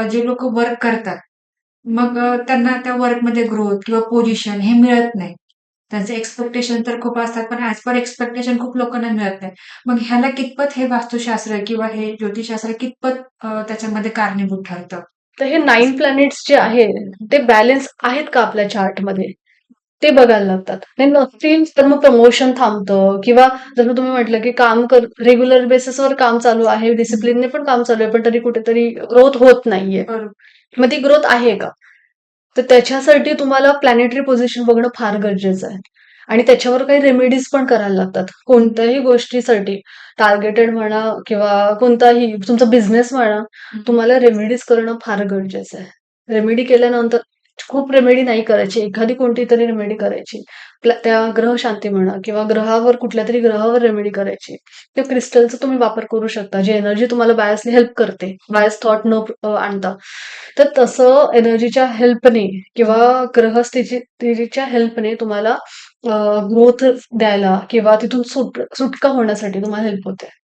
जे लोक वर्क करतात, मग त्यांना त्या वर्कमध्ये ग्रोथ किंवा पोझिशन हे मिळत नाही. त्यांचे एक्स्पेक्टेशन तर खूप असतात, पण ॲज पर एक्स्पेक्टेशन खूप लोकांना मिळत नाही. मग ह्याला कितपत हे वास्तुशास्त्र किंवा हे ज्योतिषशास्त्र कितपत त्याच्यामध्ये कारणीभूत ठरतं? तर हे 9 प्लॅनेट्स जे आहे, ते बॅलन्स आहेत का आपल्या चार्टमध्ये? ते बघायला लागतात. नाही नसतील तर मग प्रमोशन थांबतं किंवा जसं तुम्ही म्हटलं, की रेग्युलर बेसिसवर काम चालू आहे, हं, डिसिप्लिनने पण काम चालू आहे, पण तरी कुठेतरी ग्रोथ होत नाहीये. बरोबर. मग ती ग्रोथ आहे का? तर त्याच्यासाठी तुम्हाला प्लॅनेटरी पोझिशन बघणं फार गरजेचं आहे. आणि त्याच्यावर काही रेमेडीज पण करायला लागतात. कोणत्याही गोष्टीसाठी टार्गेटेड म्हणा किंवा कोणताही तुमचा बिझनेस म्हणा, हं, तुम्हाला रेमेडीज करणं फार गरजेचं आहे. रेमेडी केल्यानंतर खूप रेमेडी नाही करायची. एखादी कोणती तरी रेमेडी करायची. त्या ग्रहशांती म्हणा किंवा कुठल्यातरी ग्रहावर रेमेडी करायची. त्या क्रिस्टलचा तुम्ही वापर करू शकता, जी एनर्जी तुम्हाला बायसली हेल्प करते. बायस थॉट न आणता. तर तसं एनर्जीच्या हेल्पने किंवा ग्रहस्थितीच्या हेल्पने तुम्हाला ग्रोथ द्यायला किंवा तिथून सुटका होण्यासाठी तुम्हाला हेल्प होते.